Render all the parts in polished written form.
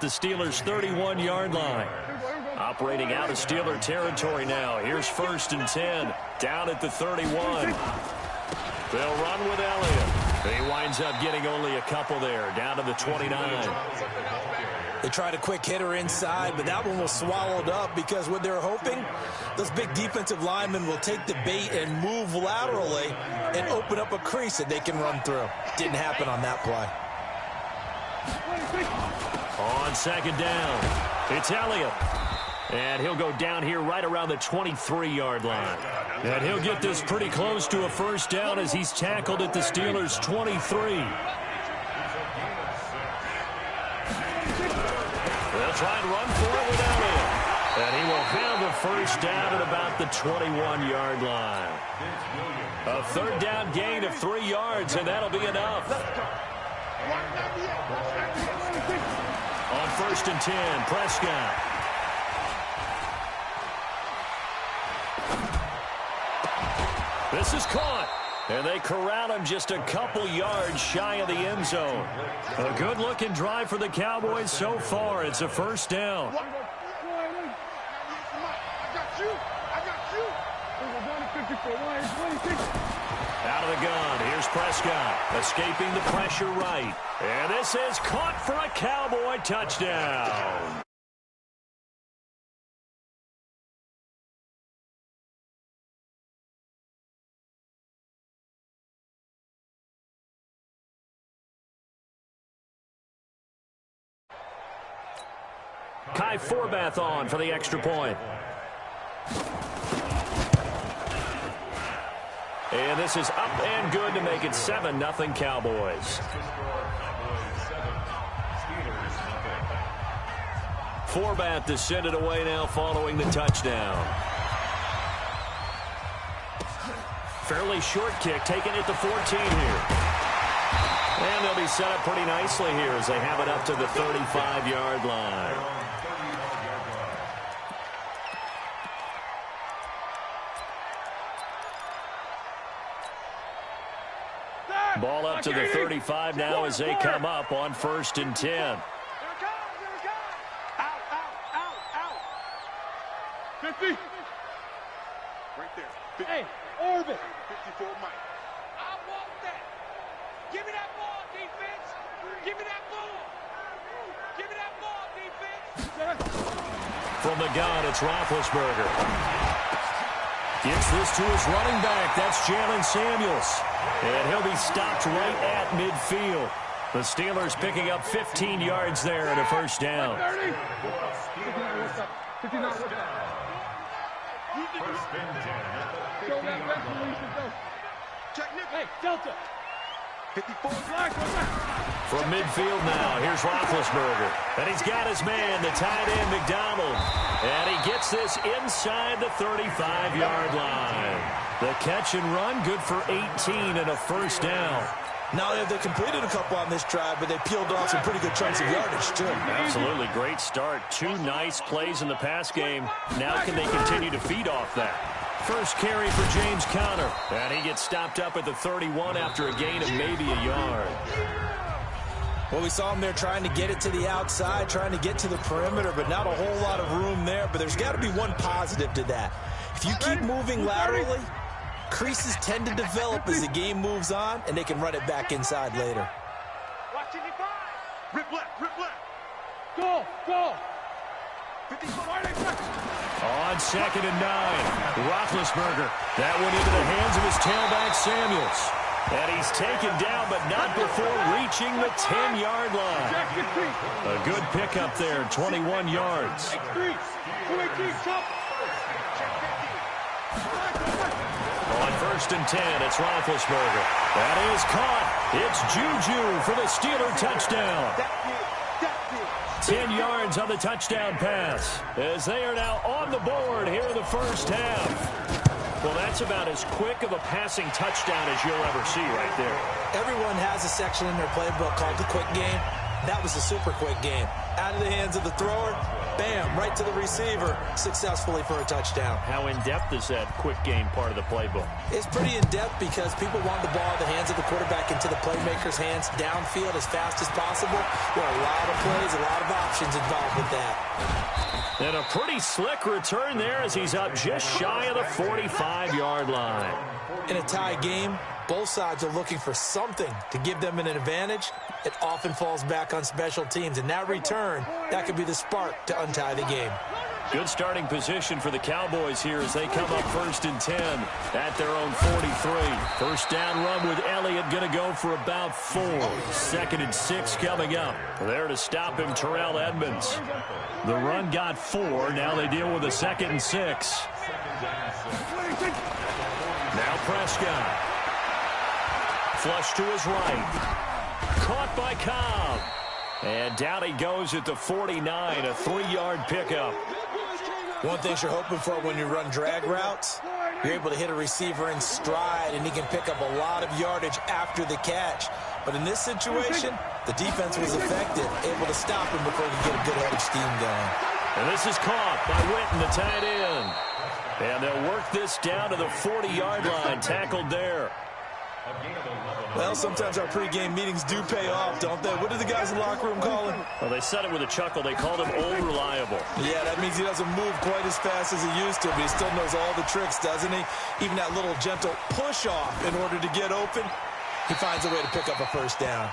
The Steelers' 31-yard line. Operating out of Steeler territory now. Here's 1st and 10. Down at the 31. They'll run with Elliott. He winds up getting only a couple there. Down to the 29. They tried a quick hitter inside, but that one was swallowed up because what they're hoping, those big defensive linemen will take the bait and move laterally and open up a crease that they can run through. Didn't happen on that play. On 2nd down, it's Elliott. And he'll go down here right around the 23-yard line. And he'll get this pretty close to a 1st down as he's tackled at the Steelers' 23. They'll try and run for it with Elliott. And he will have a 1st down at about the 21-yard line. A 3rd down gain of 3 yards, and that'll be enough. On 1st and 10, Prescott. This is caught. And they corral him just a couple yards shy of the end zone. A good-looking drive for the Cowboys so far. It's a 1st down. Out of the gun, here's Prescott, escaping the pressure right. And this is caught for a Cowboy touchdown. Kai Forbath on for the extra point. And this is up and good to make it 7-0 Cowboys. Forbath to send it away now following the touchdown. Fairly short kick, taking it to 14 here. And they'll be set up pretty nicely here as they have it up to the 35-yard line. Ball up to the 35 now as they come up on 1st and 10. Out, 50. Right there. 50. Hey, orbit. 54 Mike. I want that. Give me that ball, defense. Give me that ball. Give me that ball, defense. From the gun, it's Roethlisberger. Gets this to his running back. That's Jalen Samuels. And he'll be stopped right at midfield. The Steelers picking up 15 yards there and a 1st down. 30. 59. Hey, Delta. 54. From midfield now, here's Roethlisberger. And he's got his man, the tight end, McDonald. And he gets this inside the 35-yard line. The catch and run, good for 18 and a 1st down. Now, they completed a couple on this drive, but they peeled off some pretty good chunks of yardage, too. Absolutely great start. 2 nice plays in the pass game. Now can they continue to feed off that? First carry for James Conner. And he gets stopped up at the 31 after a gain of maybe a yard. Well, we saw him there trying to get it to the outside, trying to get to the perimeter, but not a whole lot of room there. But there's got to be one positive to that. If you keep moving laterally, creases tend to develop as the game moves on, and they can run it back inside later. Watch it, rip left, rip left. Go, go. 50. On 2nd and 9, Roethlisberger. That one into the hands of his tailback, Samuels. And he's taken down, but not before reaching the 10-yard line. A good pickup there, 21 yards. On 1st and 10, it's Roethlisberger. That is caught. It's Juju for the Steeler touchdown. 10 yards on the touchdown pass as they are now on the board here in the 1st half. Well, that's about as quick of a passing touchdown as you'll ever see right there. Everyone has a section in their playbook called the quick game. That was a super quick game. Out of the hands of the thrower, bam, right to the receiver, successfully for a touchdown. How in-depth is that quick game part of the playbook? It's pretty in-depth because people want the ball in the hands of the quarterback into the playmaker's hands downfield as fast as possible. There are a lot of plays, a lot of options involved with that. And a pretty slick return there as he's up just shy of the 45-yard line. In a tie game, both sides are looking for something to give them an advantage. It often falls back on special teams, and that return, that could be the spark to untie the game. Good starting position for the Cowboys here as they come up 1st and 10 at their own 43. First down run with Elliott going to go for about 4. 2nd and 6 coming up. There to stop him, Terrell Edmonds. The run got 4. Now they deal with a 2nd and 6. Now Prescott. Flush to his right. Caught by Cobb. And down he goes at the 49, a 3-yard pickup. One thing you're hoping for when you run drag routes, you're able to hit a receiver in stride, and he can pick up a lot of yardage after the catch. But in this situation, the defense was effective, able to stop him before he could get a good head of steam going. And this is caught by Witten, the tight end. And they'll work this down to the 40-yard line, tackled there. Well, sometimes our pregame meetings do pay off, don't they? What do the guys in the locker room call him? Well, they said it with a chuckle. They called him old-reliable. Yeah, that means he doesn't move quite as fast as he used to, but he still knows all the tricks, doesn't he? Even that little gentle push-off in order to get open, he finds a way to pick up a first down.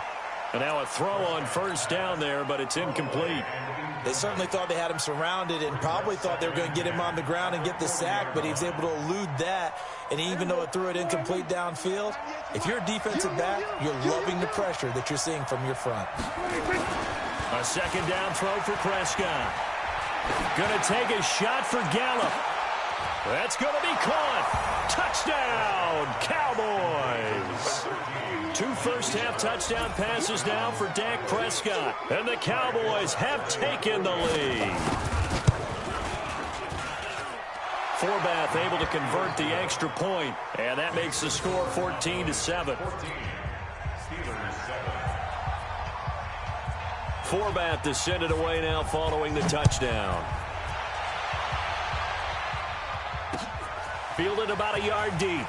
And now a throw on first down there, but it's incomplete. They certainly thought they had him surrounded and probably thought they were going to get him on the ground and get the sack, but he was able to elude that. And even though it threw it incomplete downfield, if you're a defensive back, you're loving the pressure that you're seeing from your front. A 2nd down throw for Prescott. Going to take a shot for Gallup. That's going to be caught. Touchdown, Cowboys. 2 first-half touchdown passes now for Dak Prescott. And the Cowboys have taken the lead. Forbath able to convert the extra point, and that makes the score 14-7. Forbath to send it away now following the touchdown. Fielded about a yard deep.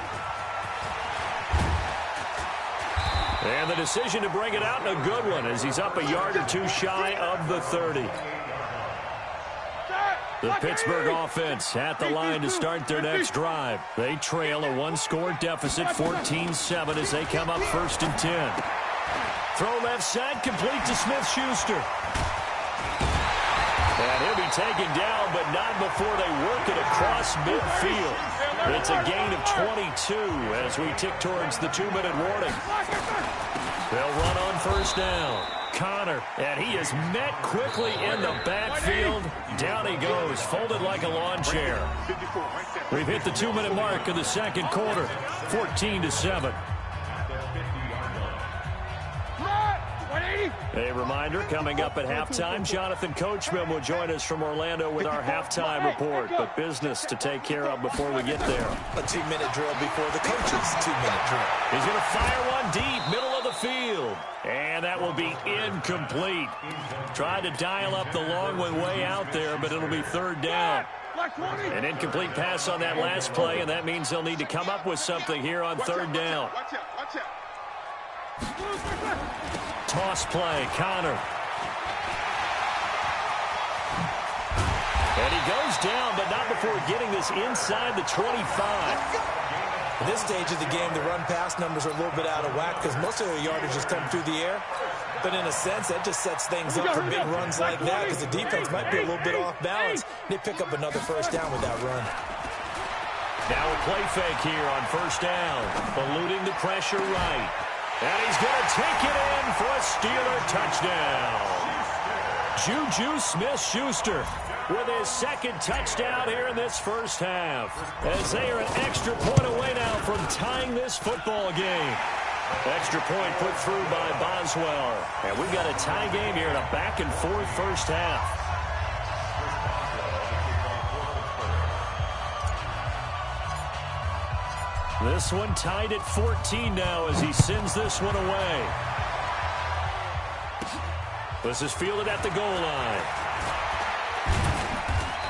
And the decision to bring it out, a good one, as he's up a yard or 2 shy of the 30. The Pittsburgh offense at the line to start their next drive. They trail a 1-score deficit, 14-7, as they come up 1st and 10. Throw left side, complete to Smith-Schuster. And he'll be taken down, but not before they work it across midfield. It's a gain of 22 as we tick towards the 2-minute warning. They'll run on first down. Connor, and he is met quickly in the backfield. Down he goes, folded like a lawn chair. We've hit the 2-minute mark of the 2nd quarter, 14-7. A reminder, coming up at halftime, Jonathan Coachman will join us from Orlando with our halftime report. But business to take care of before we get there. A 2-minute drill before the coach's 2-minute drill. He's going to fire one deep, middle of the field. And that will be incomplete. Tried to dial up the long one way out there, but it'll be 3rd down. An incomplete pass on that last play, and that means they'll need to come up with something here on 3rd down. Toss play, Connor. And he goes down, but not before getting this inside the 25. At this stage of the game, the run-pass numbers are a little bit out of whack because most of their yardage has come through the air. But in a sense, that just sets things up for big runs like that because the defense might be a little bit off balance. They pick up another first down with that run. Now a play fake here on first down. Eluding the pressure right. And he's going to take it in for a Steeler touchdown. Juju Smith-Schuster with his 2nd touchdown here in this first half. As they are an extra point away now from tying this football game. Extra point put through by Boswell. And we've got a tie game here in a back-and-forth first half. This one tied at 14 now as he sends this one away. This is fielded at the goal line.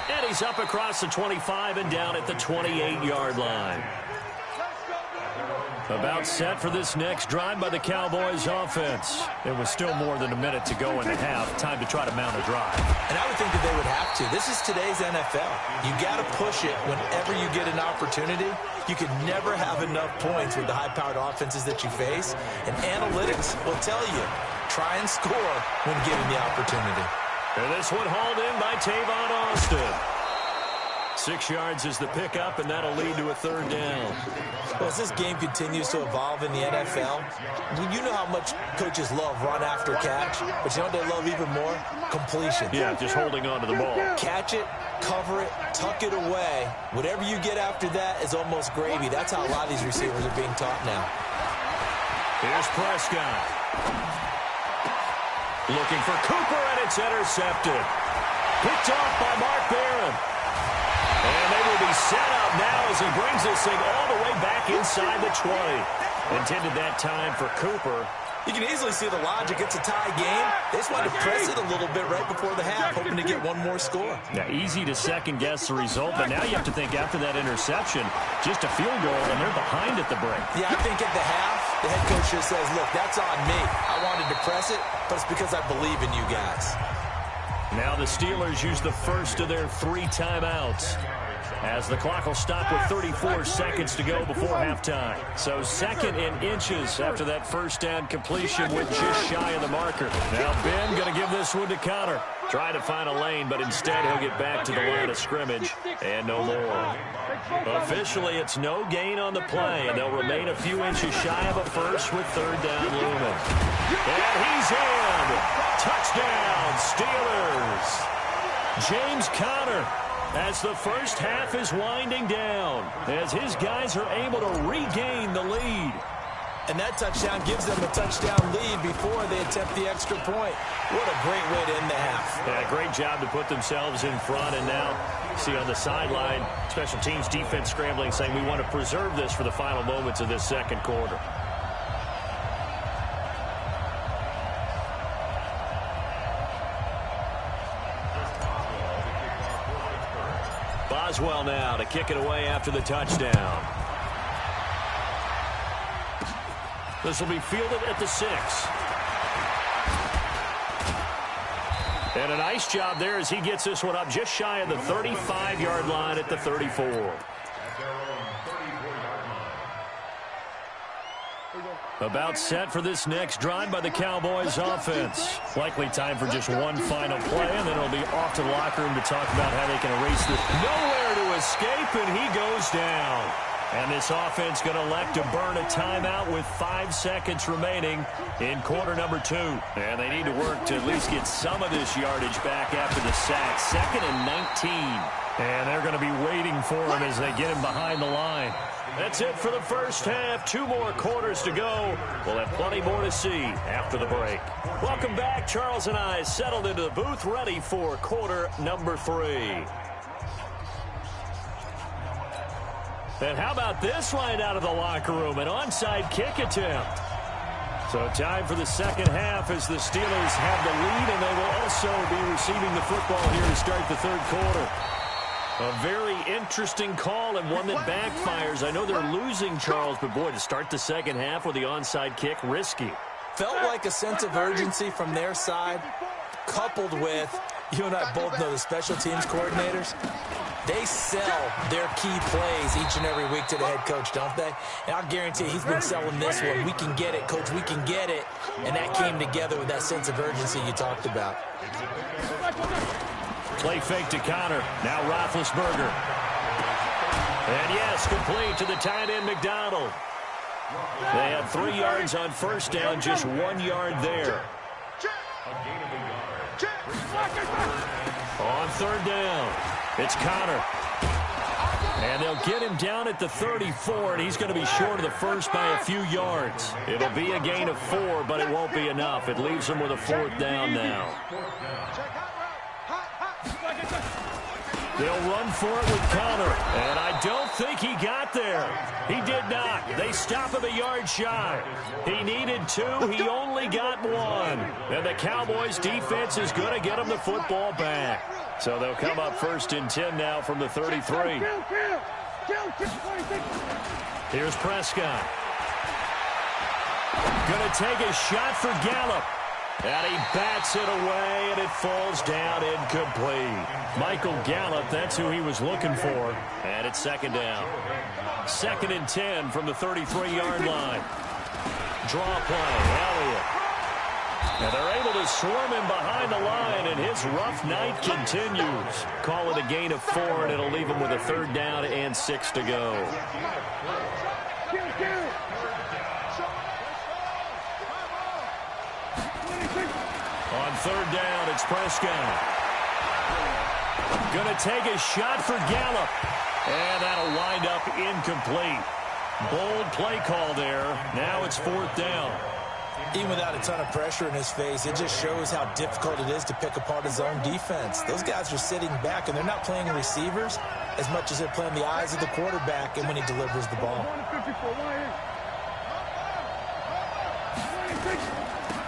And he's up across the 25 and down at the 28-yard line. About set for this next drive by the Cowboys offense. There was still more than a minute to go in the half. Time to try to mount a drive. And I would think that they would have to. This is today's NFL. You got to push it whenever you get an opportunity. You can never have enough points with the high-powered offenses that you face. And analytics will tell you, try and score when given the opportunity. And this one hauled in by Tavon Austin. 6 yards is the pickup, and that'll lead to a third down. Well, as this game continues to evolve in the NFL, you know how much coaches love run after catch, but you know what they love even more? Completion. Yeah, just holding on to the ball. Catch it, cover it, tuck it away. Whatever you get after that is almost gravy. That's how a lot of these receivers are being taught now. Here's Prescott. Looking for Cooper, and it's intercepted. Picked off by Mark Barron. And they will be set up now as he brings this thing all the way back inside the 20. Intended that time for Cooper. You can easily see the logic. It's a tie game. They just wanted to press it a little bit right before the half, hoping to get one more score. Yeah, easy to second-guess the result, but now you have to think after that interception, just a field goal, and they're behind at the break. Yeah, I think at the half, the head coach just says, look, that's on me. I wanted to press it, but it's because I believe in you guys. Now the Steelers use the first of their 3 timeouts, as the clock will stop with 34 seconds to go before halftime. So 2nd and inches after that first down completion with just shy of the marker. Now Ben going to give this one to Connor. Trying to find a lane, but instead he'll get back to the line of scrimmage and no more. Officially, it's no gain on the play, and they'll remain a few inches shy of a first with 3rd down looming. And he's in. Touchdown, Steelers. James Conner, as the first half is winding down, as his guys are able to regain the lead. And that touchdown gives them a touchdown lead before they attempt the extra point. What a great way to end the half. Yeah, great job to put themselves in front. And now, see on the sideline, special teams defense scrambling, saying we want to preserve this for the final moments of this second quarter. Boswell now to kick it away after the touchdown. This will be fielded at the 6. And a nice job there as he gets this one up just shy of the 35-yard line at the 34. About set for this next drive by the Cowboys offense. Likely time for just one final play, and then it'll be off to the locker room to talk about how they can erase this. Nowhere to escape, and he goes down. And this offense going to elect to burn a timeout with 5 seconds remaining in quarter number 2. And they need to work to at least get some of this yardage back after the sack. 2nd and 19. And they're going to be waiting for him as they get him behind the line. That's it for the first half. 2 more quarters to go. We'll have plenty more to see after the break. Welcome back. Charles and I settled into the booth, ready for quarter number 3. And how about this right out of the locker room? An onside kick attempt. So time for the second half as the Steelers have the lead, and they will also be receiving the football here to start the third quarter. A very interesting call and one that backfires. I know they're losing, Charles, but boy, to start the second half with the onside kick, risky. Felt like a sense of urgency from their side, coupled with, you and I both know the special teams coordinators. They sell their key plays each and every week to the head coach, don't they? And I'll guarantee you, he's been selling this one. We can get it, coach, we can get it. And that came together with that sense of urgency you talked about. Play fake to Connor. Now Roethlisberger. And yes, complete to the tight end, McDonald. They had 3 yards on first down, just 1 yard there. On third down, it's Connor. And they'll get him down at the 34, and he's going to be short of the first by a few yards. It'll be a gain of 4, but it won't be enough. It leaves him with a 4th down now. They'll run for it with Connor, and I don't think he got there. He did not. They stop him a yard shy. He needed 2. He only got 1. And the Cowboys' defense is going to get him the football back. So they'll come up 1st and 10 now from the 33. Here's Prescott. Going to take a shot for Gallup. And he bats it away, and it falls down incomplete. Michael Gallup, that's who he was looking for. And it's 2nd down. 2nd and 10 from the 33-yard line. Draw play, Elliott. And they're able to swarm him behind the line, and his rough night continues. Call it a gain of 4, and it'll leave him with a 3rd down and 6 to go. On 3rd down, it's Prescott. Going to take a shot for Gallup. And that'll wind up incomplete. Bold play call there. Now it's 4th down. Even without a ton of pressure in his face, it just shows how difficult it is to pick apart his own defense. Those guys are sitting back, and they're not playing receivers as much as they're playing the eyes of the quarterback and when he delivers the ball.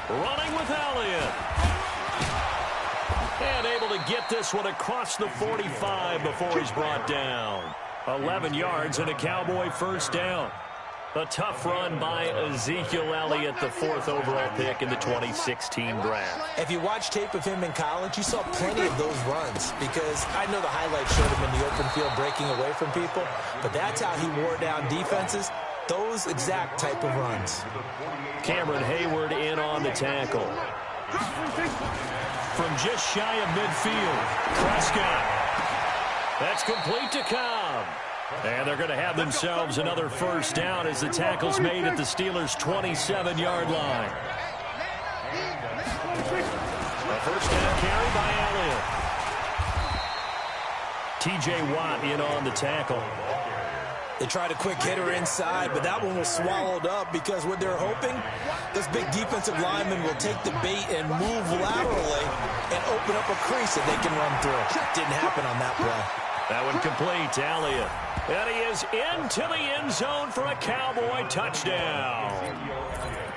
Running with Elliott. And able to get this one across the 45 before he's brought down. 11 yards and a Cowboy 1st down. A tough run by Ezekiel Elliott, the 4th overall pick in the 2016 draft. If you watch tape of him in college, you saw plenty of those runs, because I know the highlights showed him in the open field breaking away from people, but that's how he wore down defenses, those exact type of runs. Cameron Hayward in on the tackle. From just shy of midfield, Prescott. That's complete to Cobb. And they're going to have themselves another 1st down as the tackle's made at the Steelers' 27-yard line. A 1st down carry by Elliott. T.J. Watt in on the tackle. They tried a quick hitter inside, but that one was swallowed up because what they're hoping, this big defensive lineman will take the bait and move laterally and open up a crease that they can run through. Didn't happen on that play. That one complete to Elliott. And he is into the end zone for a Cowboy touchdown.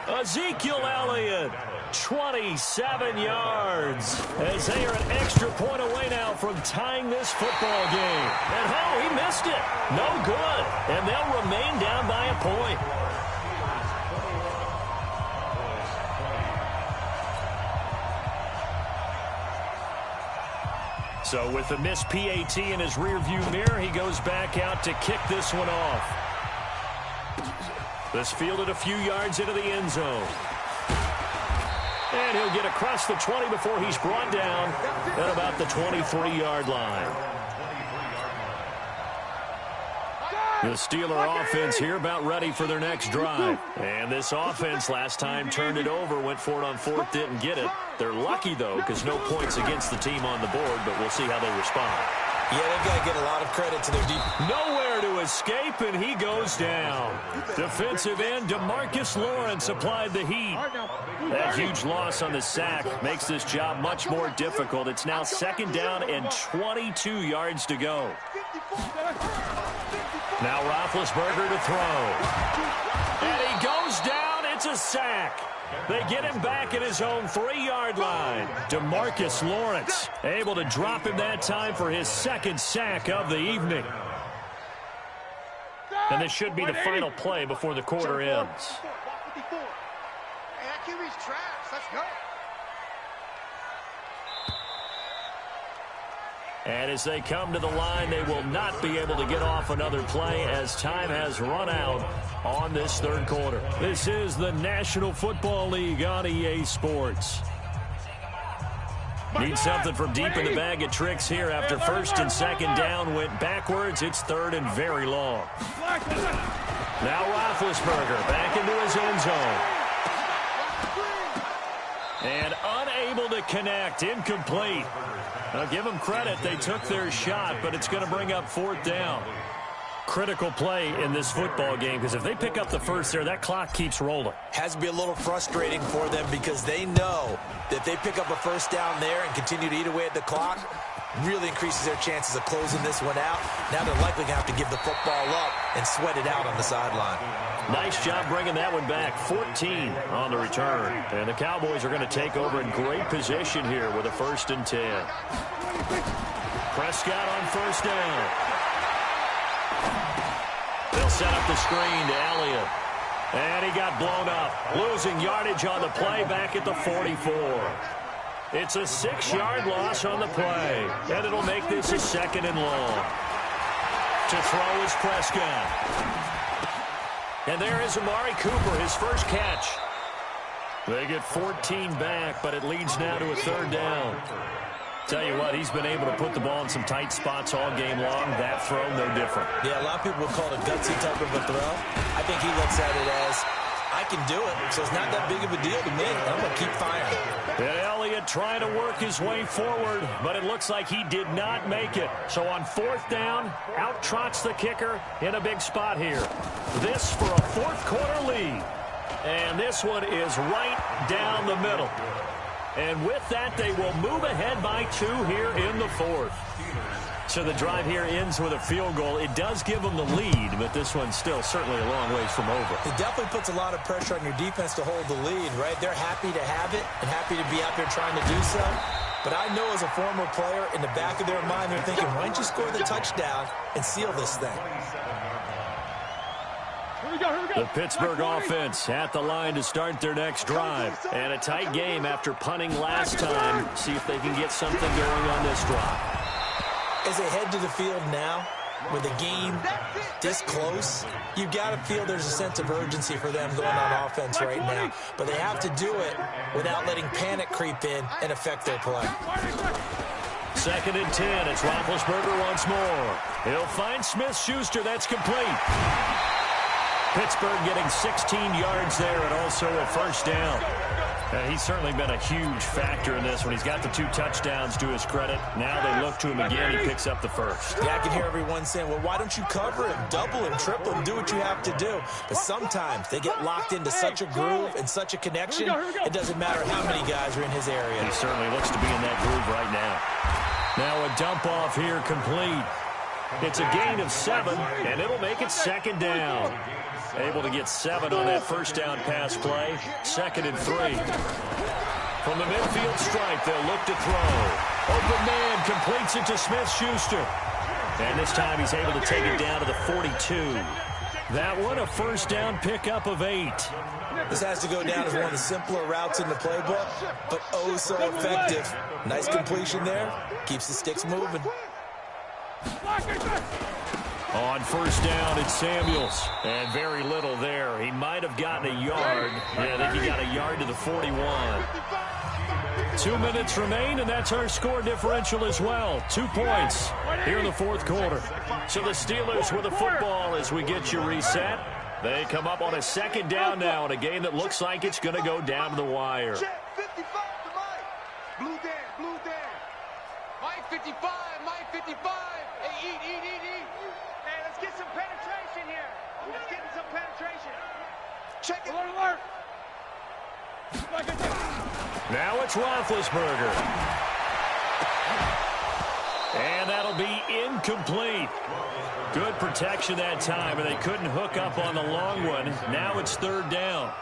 Ezekiel Elliott, 27 yards, as they are an extra point away now from tying this football game. And oh, he missed it. No good. And they'll remain down by a point. So with the missed PAT in his rearview mirror, he goes back out to kick this one off. This fielded a few yards into the end zone. And he'll get across the 20 before he's brought down at about the 23-yard line. The Steeler offense here about ready for their next drive. And this offense last time turned it over, went for it on 4th, didn't get it. They're lucky, though, because no points against the team on the board, but we'll see how they respond. Yeah, they've got to get a lot of credit to their defense. Nowhere to escape, and he goes down. Defensive end DeMarcus Lawrence applied the heat. That huge loss on the sack makes this job much more difficult. It's now 2nd down and 22 yards to go. Now Roethlisberger to throw. And he goes down. It's a sack. They get him back at his own 3-yard line. DeMarcus Lawrence able to drop him that time for his 2nd sack of the evening. And this should be the final play before the quarter ends. And as they come to the line, they will not be able to get off another play as time has run out on this 3rd quarter. This is the National Football League on EA Sports. Need something from deep in the bag of tricks here after 1st and 2nd down went backwards. It's 3rd and very long. Now Roethlisberger back into his end zone. And unable to connect, incomplete. I'll give them credit. They took their shot, but it's going to bring up 4th down. Critical play in this football game, because if they pick up the first there, that clock keeps rolling. Has to be a little frustrating for them because they know that if they pick up a first down there and continue to eat away at the clock, really increases their chances of closing this one out. Now they're likely going to have to give the football up and sweat it out on the sideline. Nice job bringing that one back. 14 on the return. And the Cowboys are going to take over in great position here with a 1st and 10. Prescott on first down. They'll set up the screen to Elliott. And he got blown up. Losing yardage on the play back at the 44. It's a 6-yard loss on the play. And it'll make this a 2nd and long. To throw is Prescott. And there is Amari Cooper, his first catch. They get 14 back, but it leads now to a 3rd down. Tell you what, he's been able to put the ball in some tight spots all game long. That throw, no different. Yeah, a lot of people would call it a gutsy type of a throw. I think he looks at it as, I can do it, so it's not that big of a deal to me. I'm going to keep firing. And Elliott trying to work his way forward, but it looks like he did not make it. So on 4th down, out trots the kicker in a big spot here. This for a 4th quarter lead. And this one is right down the middle. And with that, they will move ahead by 2 here in the 4th. So the drive here ends with a field goal. It does give them the lead, but this one's still certainly a long ways from over. It definitely puts a lot of pressure on your defense to hold the lead, right? They're happy to have it and happy to be out there trying to do so. But I know as a former player, in the back of their mind, they're thinking, why don't you score the touchdown and seal this thing? The Pittsburgh offense at the line to start their next drive. And a tight game after punting last time. See if they can get something going on this drive. As they head to the field now, with a game this close, you've got to feel there's a sense of urgency for them going on offense right now. But they have to do it without letting panic creep in and affect their play. 2nd and 10. It's Roethlisberger once more. He'll find Smith-Schuster. That's complete. Pittsburgh getting 16 yards there and also a 1st down. He's certainly been a huge factor in this one. He's got the 2 touchdowns to his credit. Now they look to him again. He picks up the 1st. Yeah, I can hear everyone saying, well, why don't you cover him, double him, triple him, do what you have to do. But sometimes they get locked into such a groove and such a connection, it doesn't matter how many guys are in his area. He certainly looks to be in that groove right now. Now a dump off here complete. It's a gain of 7, and it'll make it 2nd down. Able to get 7 on that 1st down pass play. 2nd and 3. From the midfield stripe, they'll look to throw. Open man completes it to Smith-Schuster. And this time he's able to take it down to the 42. That one a 1st down pickup of 8. This has to go down as one of the simpler routes in the playbook, but oh so effective. Nice completion there. Keeps the sticks moving. On 1st down, it's Samuels. And very little there. He might have gotten a yard. Yeah, I think he got a yard to the 41. 2 minutes remain, and that's our score differential as well. 2 points here in the 4th quarter. So the Steelers with the football as we get you reset. They come up on a 2nd down now in a game that looks like it's going to go down to the wire. Check 55 to Mike. Blue Dan. Mike 55, Mike 55. Hey, eat. Hey, let's get some penetration here. Let's get some penetration. Check it. Alert. Now it's Roethlisberger. And that'll be incomplete. Good protection that time, and they couldn't hook up on the long one. Now it's 3rd down.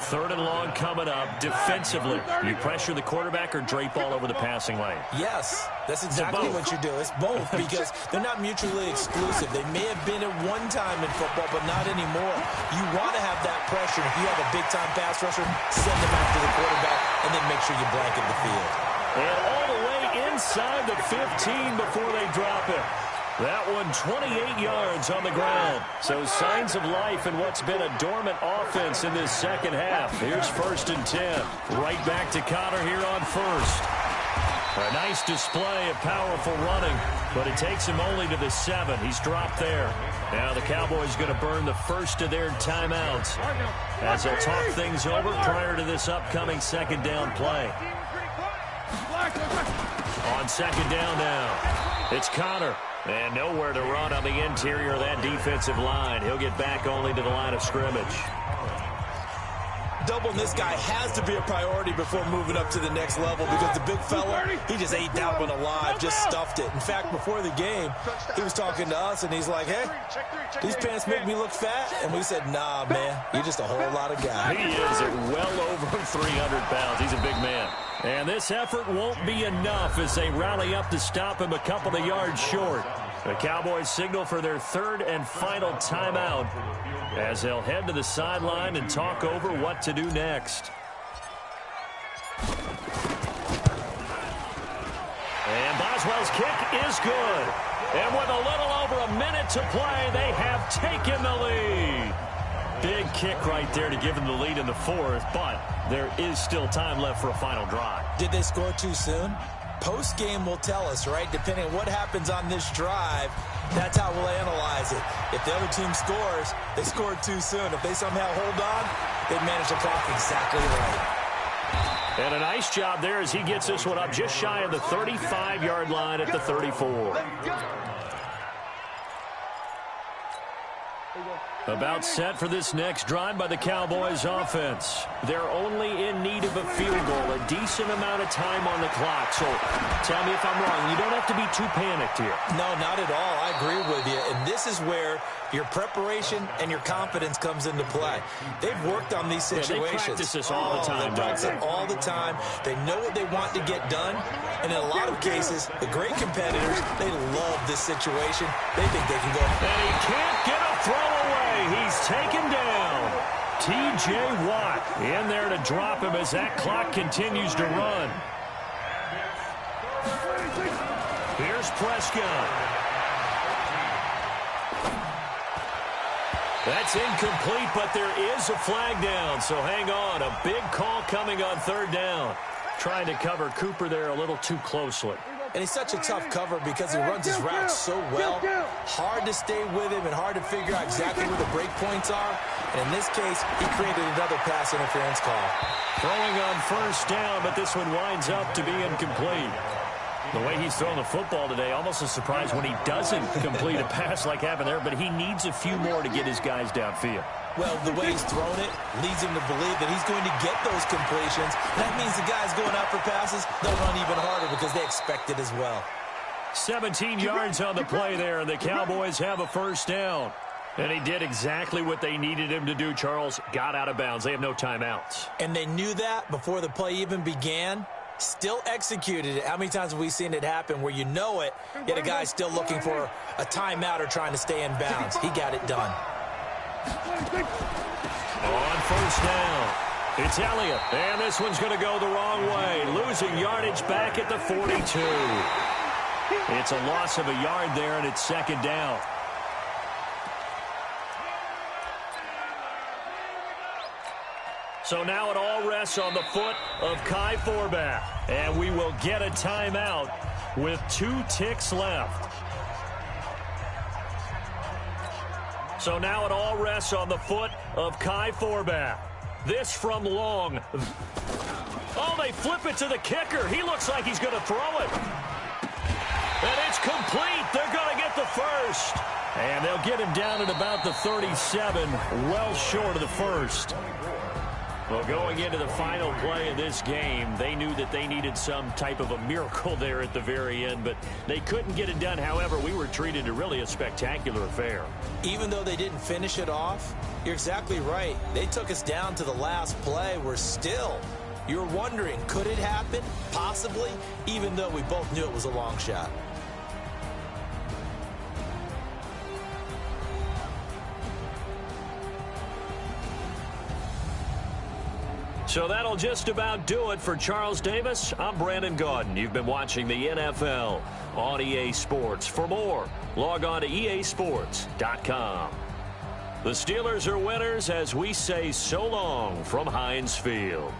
3rd and long coming up. Defensively, you pressure the quarterback or drape all over the passing lane? Yes, that's exactly what you do. It's both because they're not mutually exclusive. They may have been at one time in football, but not anymore. You want to have that pressure. If you have a big-time pass rusher, send them after the quarterback, and then make sure you blanket the field. And all the way inside the 15 before they drop it. That one 28 yards on the ground. So signs of life in what's been a dormant offense in this 2nd half. Here's 1st and 10. Right back to Connor here on 1st. A nice display of powerful running, but it takes him only to the 7. He's dropped there. Now the Cowboys going to burn the first of their timeouts as they'll talk things over prior to this upcoming 2nd down play. On 2nd down now, it's Connor. And nowhere to run on the interior of that defensive line. He'll get back only to the line of scrimmage. Doubling this guy has to be a priority before moving up to the next level because the big fella, he just ate that one alive, just stuffed it. In fact, before the game, he was talking to us, and he's like, hey, these pants make me look fat. And we said, nah, man, you're just a whole lot of guy. He is at well over 300 pounds. He's a big man. And this effort won't be enough as they rally up to stop him a couple of yards short. The Cowboys signal for their third and final timeout as they'll head to the sideline and talk over what to do next. And Boswell's kick is good. And with a little over a minute to play, they have taken the lead. Big kick right there to give them the lead in the fourth, but there is still time left for a final drive. Did they score too soon? Post-game will tell us, right? Depending on what happens on this drive, that's how we'll analyze it. If the other team scores, they scored too soon. If they somehow hold on, they manage the clock exactly right. And a nice job there as he gets this one up just shy of the 35-yard line at the 34. About set for this next drive by the Cowboys offense. They're only in need of a field goal, a decent amount of time on the clock. So tell me if I'm wrong. You don't have to be too panicked here. No, not at all. I agree with you. And this is where your preparation and your confidence comes into play. They've worked on these situations. Yeah, they practice this all the time. They practice it all the time. They know what they want to get done. And in a lot of cases, the great competitors, they love this situation. They think they can go. And he can't get a throw away. He's taken down. T.J. Watt in there to drop him as that clock continues to run. Here's Prescott. That's incomplete, but there is a flag down, so hang on. A big call coming on third down. Trying to cover Cooper there a little too closely. And he's such a tough cover because he runs his routes so well. Hard to stay with him and hard to figure out exactly where the break points are. And in this case, he created another pass interference call. Throwing on first down, but this one winds up to be incomplete. The way he's throwing the football today, almost a surprise when he doesn't complete a pass like happened there, but he needs a few more to get his guys downfield. Well, the way he's thrown it leads him to believe that he's going to get those completions. That means the guys going out for passes, they'll run even harder because they expect it as well. 17 yards on the play there, and the Cowboys have a first down. And he did exactly what they needed him to do, Charles. Got out of bounds. They have no timeouts. And they knew that before the play even began. Still executed it. How many times have we seen it happen where you know it, yet a guy's still looking for a timeout or trying to stay in bounds? He got it done. On first down, it's Elliott. And this one's going to go the wrong way. Losing yardage back at the 42. It's a loss of a yard there, and it's second down. So now it all rests on the foot of Kai Forbath. And we will get a timeout with 2 ticks left. So now it all rests on the foot of Kai Forbath. This from long. Oh, they flip it to the kicker. He looks like he's going to throw it. And it's complete. They're going to get the first. And they'll get him down at about the 37, well short of the first. Well, going into the final play of this game, they knew that they needed some type of a miracle there at the very end, but they couldn't get it done. However, we were treated to really a spectacular affair. Even though they didn't finish it off, you're exactly right. They took us down to the last play. We're still, you're wondering, could it happen? Possibly, even though we both knew it was a long shot. So that'll just about do it for Charles Davis. I'm Brandon Gaudin. You've been watching the NFL on EA Sports. For more, log on to easports.com. The Steelers are winners as we say so long from Heinz Field.